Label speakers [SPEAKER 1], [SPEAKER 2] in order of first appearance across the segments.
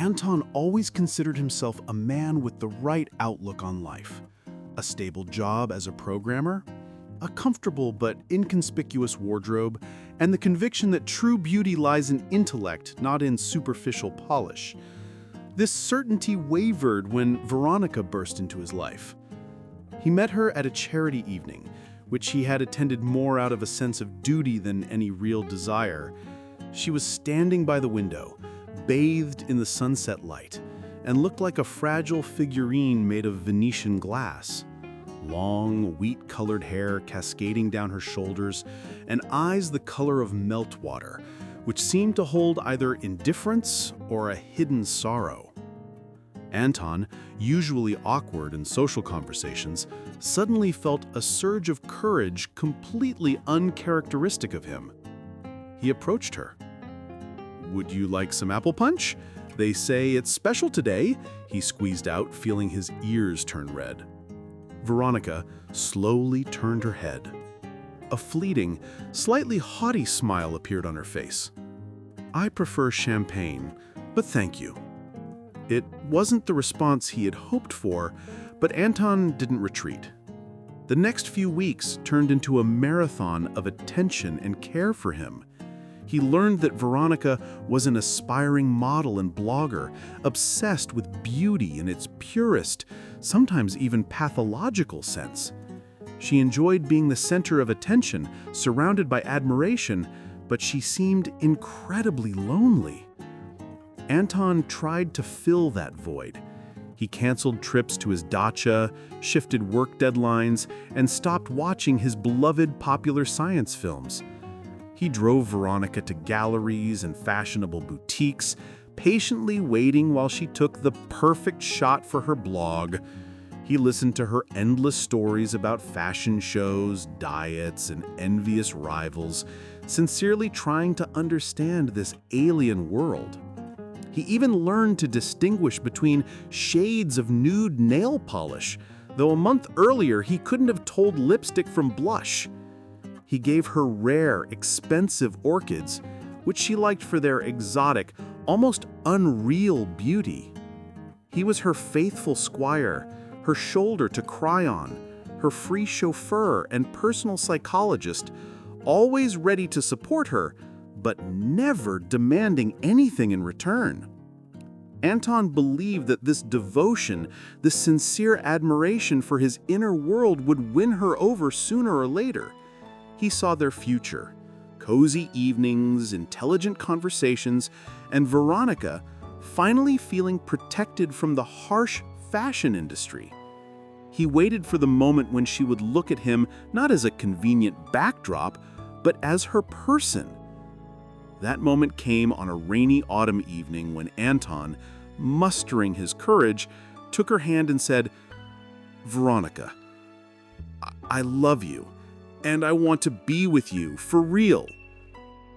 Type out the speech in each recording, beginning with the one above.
[SPEAKER 1] Anton always considered himself a man with the right outlook on life. A stable job as a programmer, a comfortable but inconspicuous wardrobe, and the conviction that true beauty lies in intellect, not in superficial polish. This certainty wavered when Veronica burst into his life. He met her at a charity evening, which he had attended more out of a sense of duty than any real desire. She was standing by the window, bathed in the sunset light, and looked like a fragile figurine made of Venetian glass. Long, wheat-colored hair cascading down her shoulders, and eyes the color of meltwater, which seemed to hold either indifference or a hidden sorrow. Anton, usually awkward in social conversations, suddenly felt a surge of courage completely uncharacteristic of him. He approached her. "Would you like some apple punch? They say it's special today," he squeezed out, feeling his ears turn red. Veronica slowly turned her head. A fleeting, slightly haughty smile appeared on her face. "I prefer champagne, but thank you." It wasn't the response he had hoped for, but Anton didn't retreat. The next few weeks turned into a marathon of attention and care for him. He learned that Veronica was an aspiring model and blogger, obsessed with beauty in its purest, sometimes even pathological sense. She enjoyed being the center of attention, surrounded by admiration, but she seemed incredibly lonely. Anton tried to fill that void. He canceled trips to his dacha, shifted work deadlines, and stopped watching his beloved popular science films. He drove Veronica to galleries and fashionable boutiques, patiently waiting while she took the perfect shot for her blog. He listened to her endless stories about fashion shows, diets, and envious rivals, sincerely trying to understand this alien world. He even learned to distinguish between shades of nude nail polish, though a month earlier he couldn't have told lipstick from blush. He gave her rare, expensive orchids, which she liked for their exotic, almost unreal beauty. He was her faithful squire, her shoulder to cry on, her free chauffeur and personal psychologist, always ready to support her, but never demanding anything in return. Anton believed that this devotion, this sincere admiration for his inner world would win her over sooner or later. He saw their future, cozy evenings, intelligent conversations, and Veronica finally feeling protected from the harsh fashion industry. He waited for the moment when she would look at him not as a convenient backdrop, but as her person. That moment came on a rainy autumn evening when Anton, mustering his courage, took her hand and said, "Veronica, I love you, and I want to be with you, for real."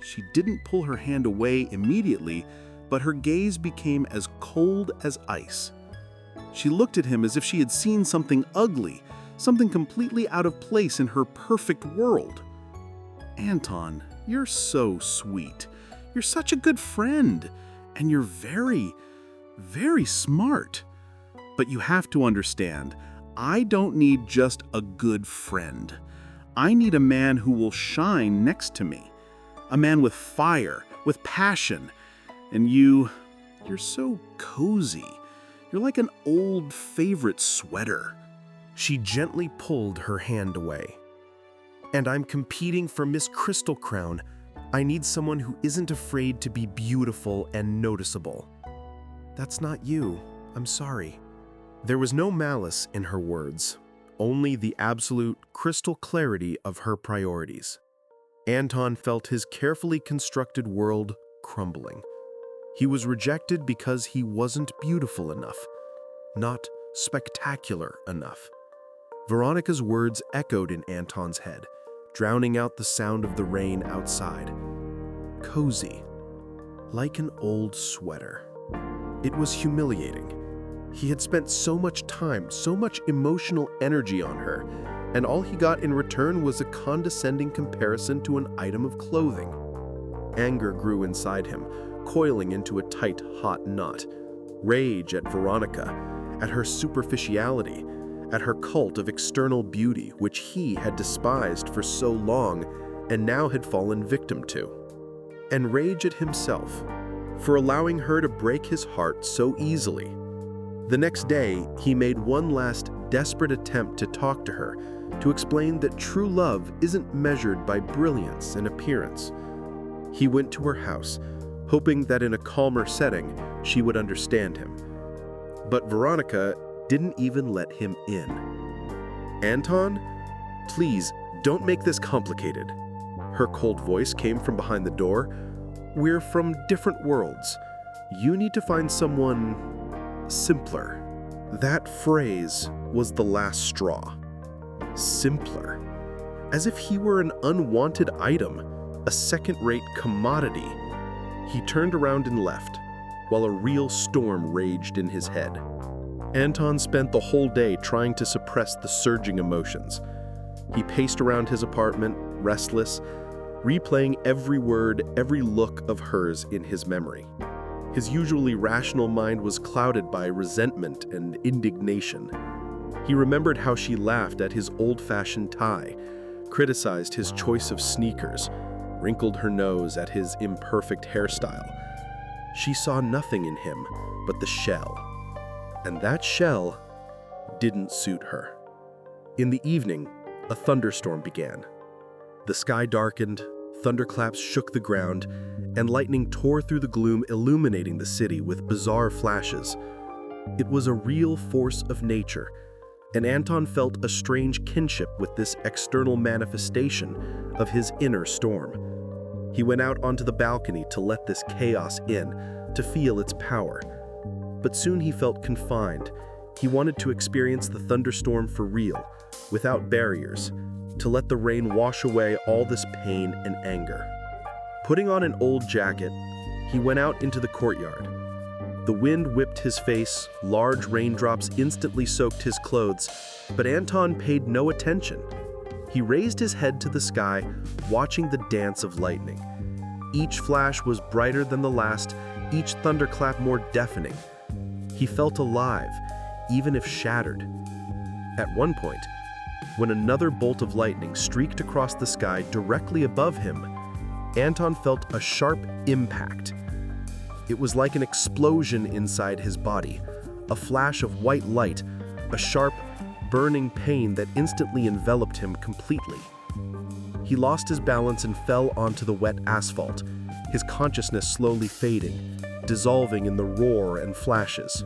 [SPEAKER 1] She didn't pull her hand away immediately, but her gaze became as cold as ice. She looked at him as if she had seen something ugly, something completely out of place in her perfect world. "Anton, you're so sweet. You're such a good friend, and you're very, very smart. But you have to understand, I don't need just a good friend. I need a man who will shine next to me. A man with fire, with passion. And you're so cozy. You're like an old favorite sweater." She gently pulled her hand away. "And I'm competing for Miss Crystal Crown. I need someone who isn't afraid to be beautiful and noticeable." "That's not you. I'm sorry." There was no malice in her words, only the absolute crystal clarity of her priorities. Anton felt his carefully constructed world crumbling. He was rejected because he wasn't beautiful enough, not spectacular enough. Veronica's words echoed in Anton's head, drowning out the sound of the rain outside. Cozy, like an old sweater. It was humiliating. He had spent so much time, so much emotional energy on her, and all he got in return was a condescending comparison to an item of clothing. Anger grew inside him, coiling into a tight, hot knot.
[SPEAKER 2] rage at Veronica, at her superficiality, at her cult of external beauty which he had despised for so long and now had fallen victim to. And rage at himself for allowing her to break his heart so easily. The next day, he made one last desperate attempt to talk to her, to explain that true love isn't measured by brilliance and appearance. He went to her house, hoping that in a calmer setting, she would understand him. But Veronica didn't even let him in. "Anton, please don't make this complicated." Her cold voice came from behind the door. "We're from different worlds. You need to find someone simpler." That phrase was the last straw. Simpler. As if he were an unwanted item, a second-rate commodity. He turned around and left, while a real storm raged in his head. Anton spent the whole day trying to suppress the surging emotions. He paced around his apartment, restless, replaying every word, every look of hers in his memory. His usually rational mind was clouded by resentment and indignation. He remembered how she laughed at his old-fashioned tie, criticized his choice of sneakers, wrinkled her nose at his imperfect hairstyle. She saw nothing in him but the shell. And that shell didn't suit her. In the evening, a thunderstorm began. The sky darkened, thunderclaps shook the ground, and lightning tore through the gloom, illuminating the city with bizarre flashes. It was a real force of nature, and Anton felt a strange kinship with this external manifestation of his inner storm. He went out onto the balcony to let this chaos in, to feel its power. But soon he felt confined. He wanted to experience the thunderstorm for real, without barriers, to let the rain wash away all this pain and anger. Putting on an old jacket, he went out into the courtyard. The wind whipped his face, large raindrops instantly soaked his clothes, but Anton paid no attention. He raised his head to the sky, watching the dance of lightning. Each flash was brighter than the last, each thunderclap more deafening. He felt alive, even if shattered. At one point, when another bolt of lightning streaked across the sky directly above him, Anton felt a sharp impact. It was like an explosion inside his body, a flash of white light, a sharp, burning pain that instantly enveloped him completely. He lost his balance and fell onto the wet asphalt, his consciousness slowly fading, dissolving in the roar and flashes.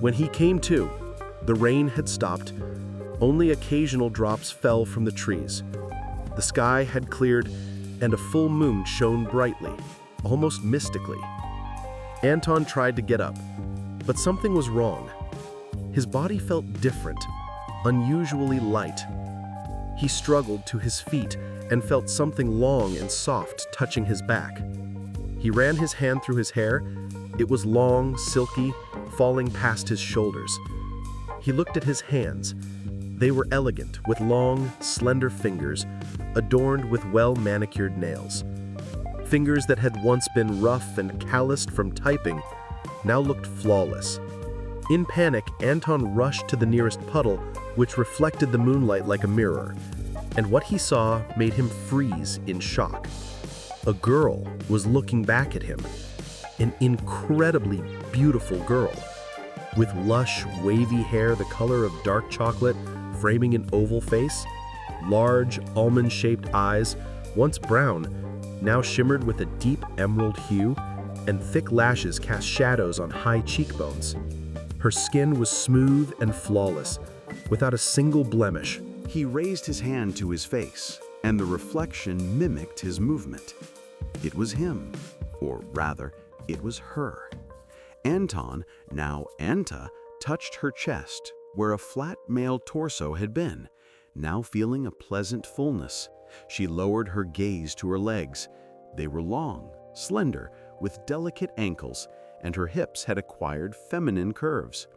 [SPEAKER 2] When he came to, the rain had stopped. Only occasional drops fell from the trees. The sky had cleared, and a full moon shone brightly, almost mystically. Anton tried to get up, but something was wrong. His body felt different, unusually light. He struggled to his feet and felt something long and soft touching his back. He ran his hand through his hair. It was long, silky, falling past his shoulders. He looked at his hands. They were elegant, with long, slender fingers, adorned with well-manicured nails. Fingers that had once been rough and calloused from typing now looked flawless. In panic, Anton rushed to the nearest puddle, which reflected the moonlight like a mirror, and what he saw made him freeze in shock. A girl was looking back at him, an incredibly beautiful girl, with lush, wavy hair the color of dark chocolate framing an oval face, large, almond-shaped eyes, once brown, now shimmered with a deep emerald hue, and thick lashes cast shadows on high cheekbones. Her skin was smooth and flawless, without a single blemish.
[SPEAKER 1] He raised his hand to his face, and the reflection mimicked his movement. It was him, or rather, it was her. Anton, now Anta, touched her chest, where a flat male torso had been, now feeling a pleasant fullness. She lowered her gaze to her legs. They were long, slender, with delicate ankles, and her hips had acquired feminine curves.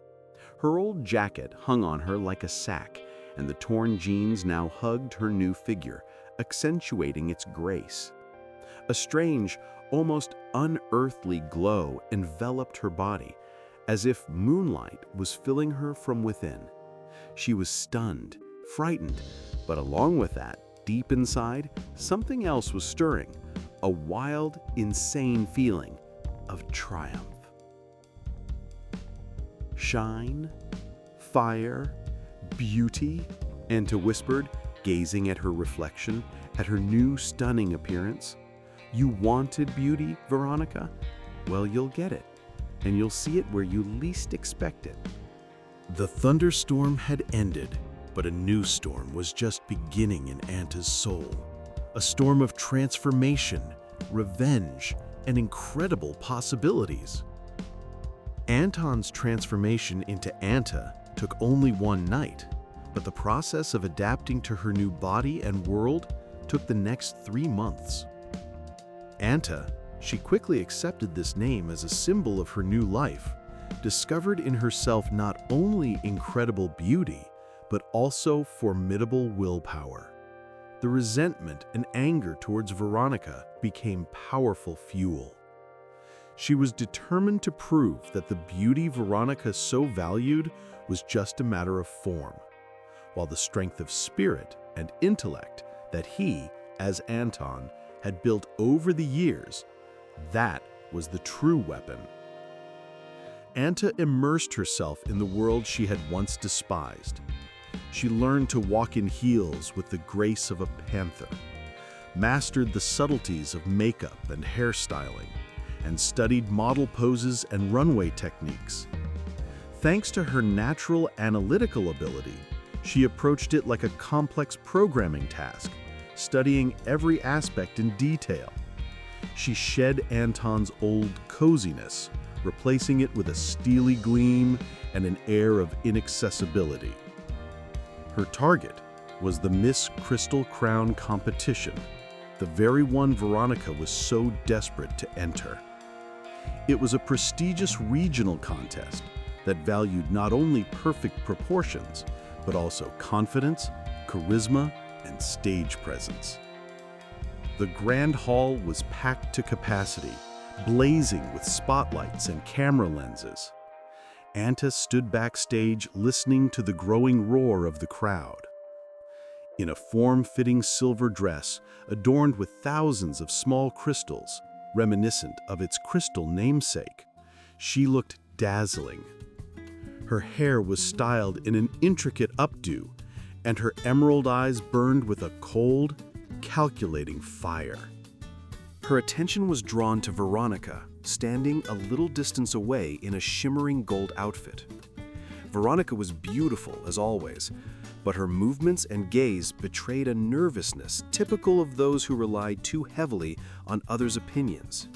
[SPEAKER 1] Her old jacket hung on her like a sack, and the torn jeans now hugged her new figure, accentuating its grace. A strange, almost unearthly glow enveloped her body, as if moonlight was filling her from within. She was stunned, frightened, but along with that, deep inside, something else was stirring, a wild, insane feeling of triumph. Shine, fire, beauty, Anta whispered, gazing at her reflection, at her new stunning appearance. You wanted beauty, Veronica? Well, you'll get it, and you'll see it where you least expect it. The thunderstorm had ended, but a new storm was just beginning in Anta's soul. A storm of transformation, revenge, and incredible possibilities. Anton's transformation into Anta took only one night, but the process of adapting to her new body and world took the next 3 months. Anta, she quickly accepted this name as a symbol of her new life, discovered in herself not only incredible beauty, but also formidable willpower. The resentment and anger towards Veronica became powerful fuel. She was determined to prove that the beauty Veronica so valued was just a matter of form, while the strength of spirit and intellect that he, as Anton, had built over the years, that was the true weapon. Anta immersed herself in the world she had once despised. She learned to walk in heels with the grace of a panther, mastered the subtleties of makeup and hairstyling, and studied model poses and runway techniques. Thanks to her natural analytical ability, she approached it like a complex programming task, studying every aspect in detail. She shed Anton's old coziness, replacing it with a steely gleam and an air of inaccessibility. Her target was the Miss Crystal Crown competition, the very one Veronica was so desperate to enter. It was a prestigious regional contest that valued not only perfect proportions, but also confidence, charisma, and stage presence. The grand hall was packed to capacity, blazing with spotlights and camera lenses. Anta stood backstage listening to the growing roar of the crowd. In a form-fitting silver dress adorned with thousands of small crystals, reminiscent of its crystal namesake, she looked dazzling. Her hair was styled in an intricate updo, and her emerald eyes burned with a cold, calculating fire. Her attention was drawn to Veronica, standing a little distance away in a shimmering gold outfit. Veronica was beautiful, as always, but her movements and gaze betrayed a nervousness typical of those who rely too heavily on others' opinions.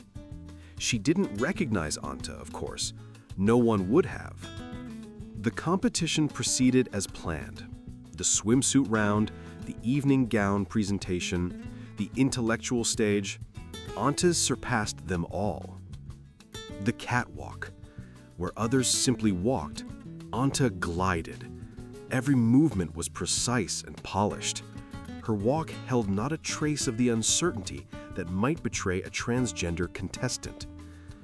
[SPEAKER 1] She didn't recognize Anta, of course. No one would have. The competition proceeded as planned. The swimsuit round, the evening gown presentation, the intellectual stage, Anta's surpassed them all. The catwalk, where others simply walked, Anta glided. Every movement was precise and polished. Her walk held not a trace of the uncertainty that might betray a transgender contestant.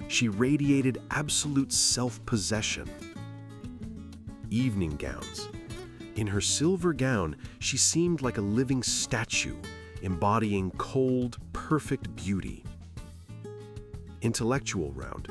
[SPEAKER 1] She radiated absolute self-possession. Evening gowns. In her silver gown, she seemed like a living statue, embodying cold, perfect beauty. Intellectual round.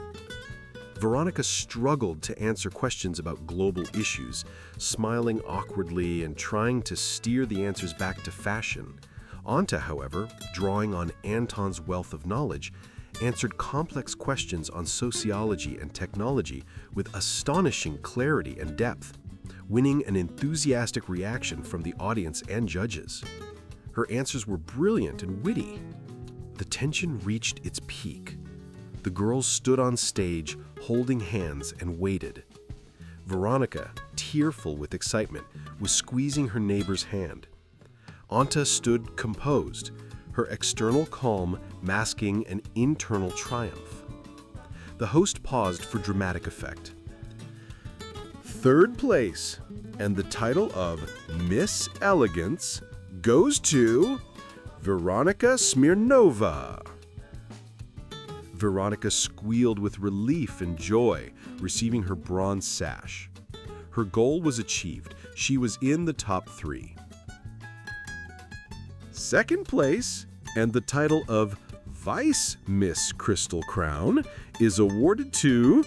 [SPEAKER 1] Veronica struggled to answer questions about global issues, smiling awkwardly and trying to steer the answers back to fashion. Anta, however, drawing on Anton's wealth of knowledge, answered complex questions on sociology and technology with astonishing clarity and depth, winning an enthusiastic reaction from the audience and judges. Her answers were brilliant and witty. The tension reached its peak. The girls stood on stage, holding hands, and waited. Veronica, tearful with excitement, was squeezing her neighbor's hand. Anta stood composed, her external calm masking an internal triumph. The host paused for dramatic effect. Third place, and the title of Miss Elegance goes to Veronica Smirnova.
[SPEAKER 2] Veronica squealed with relief and joy, receiving her bronze sash. Her goal was achieved. She was in the top 3. Second place, and the title of Vice Miss Crystal Crown, is awarded to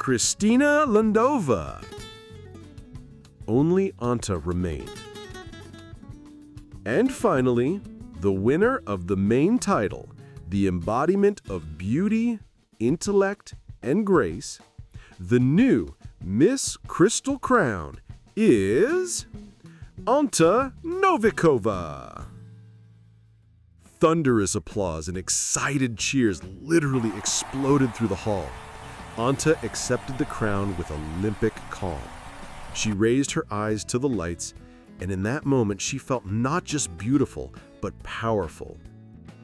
[SPEAKER 2] Kristina Landova. Only Anta remained. And finally, the winner of the main title, the embodiment of beauty, intellect, and grace, the new Miss Crystal Crown is Anta Novikova. Thunderous applause and excited cheers literally exploded through the hall. Anta accepted the crown with Olympic calm. She raised her eyes to the lights, and in that moment she felt not just beautiful, but powerful.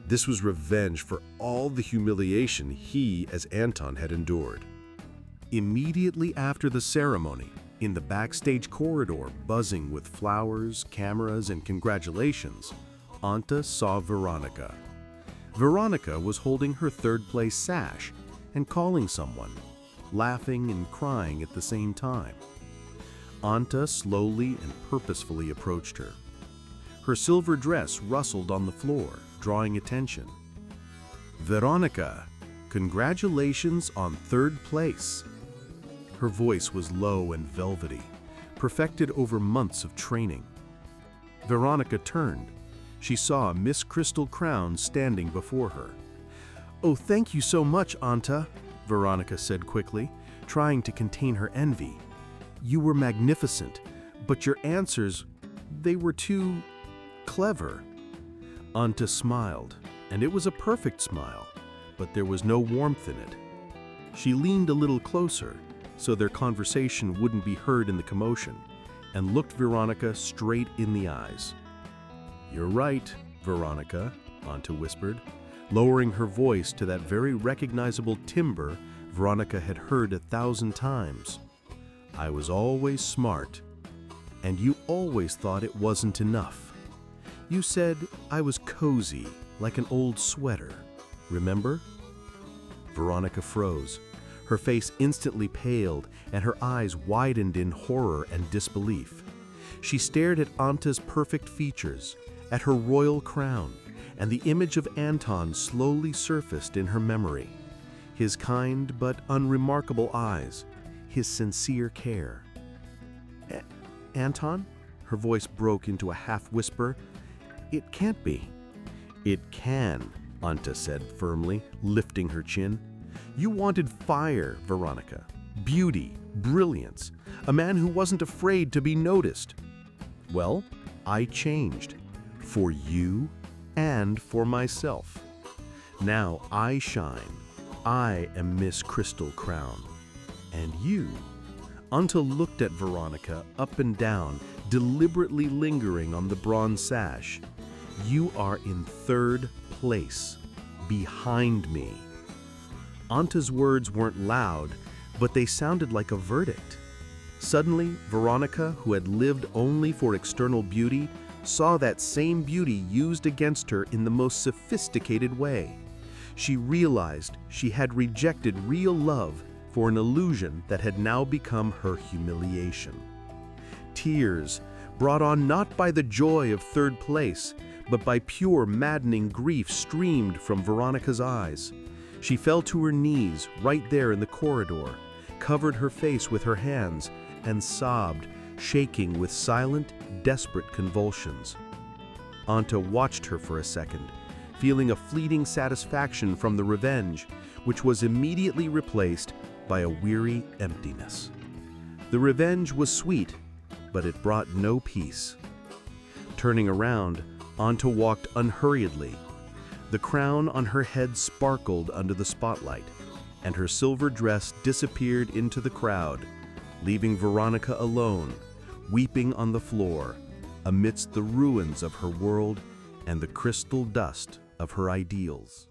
[SPEAKER 2] This was revenge for all the humiliation he, as Anton, had endured.
[SPEAKER 1] Immediately after the ceremony, in the backstage corridor buzzing with flowers, cameras, and congratulations, Anta saw Veronica. Veronica was holding her third-place sash and calling someone, laughing and crying at the same time. Anta slowly and purposefully approached her. Her silver dress rustled on the floor, drawing attention. "Veronica, congratulations on third place." Her voice was low and velvety, perfected over months of training. Veronica turned. She saw Miss Crystal Crown standing before her. "Oh, thank you so much, Anta," Veronica said quickly, trying to contain her envy. "You were magnificent, but your answers, they were too clever." Anta smiled, and it was a perfect smile, but there was no warmth in it. She leaned a little closer, so their conversation wouldn't be heard in the commotion, and looked Veronica straight in the eyes. "You're right, Veronica," Anta whispered, lowering her voice to that very recognizable timbre Veronica had heard 1,000 times. "I was always smart, and you always thought it wasn't enough. You said I was cozy, like an old sweater. Remember?" Veronica froze. Her face instantly paled, and her eyes widened in horror and disbelief. She stared at Anta's perfect features, at her royal crown, and the image of Anton slowly surfaced in her memory. His kind but unremarkable eyes, his sincere care. "Anton?" Her voice broke into a half-whisper. "It can't be." "It can," Anta said firmly, lifting her chin. "You wanted fire, Veronica. Beauty, brilliance. A man who wasn't afraid to be noticed. Well, I changed. For you and for myself. Now I shine. I am Miss Crystal Crown. And you?" Anta looked at Veronica up and down, deliberately lingering on the bronze sash. "You are in third place, behind me." Anta's words weren't loud, but they sounded like a verdict. Suddenly, Veronica, who had lived only for external beauty, saw that same beauty used against her in the most sophisticated way. She realized she had rejected real love for an illusion that had now become her humiliation. Tears, brought on not by the joy of third place, but by pure, maddening grief, streamed from Veronica's eyes. She fell to her knees right there in the corridor, covered her face with her hands, and sobbed, shaking with silent, desperate convulsions. Anta watched her for a second, feeling a fleeting satisfaction from the revenge, which was immediately replaced by a weary emptiness. The revenge was sweet, but it brought no peace. Turning around, Anta walked unhurriedly. The crown on her head sparkled under the spotlight, and her silver dress disappeared into the crowd, leaving Veronica alone, weeping on the floor, amidst the ruins of her world and the crystal dust of her ideals.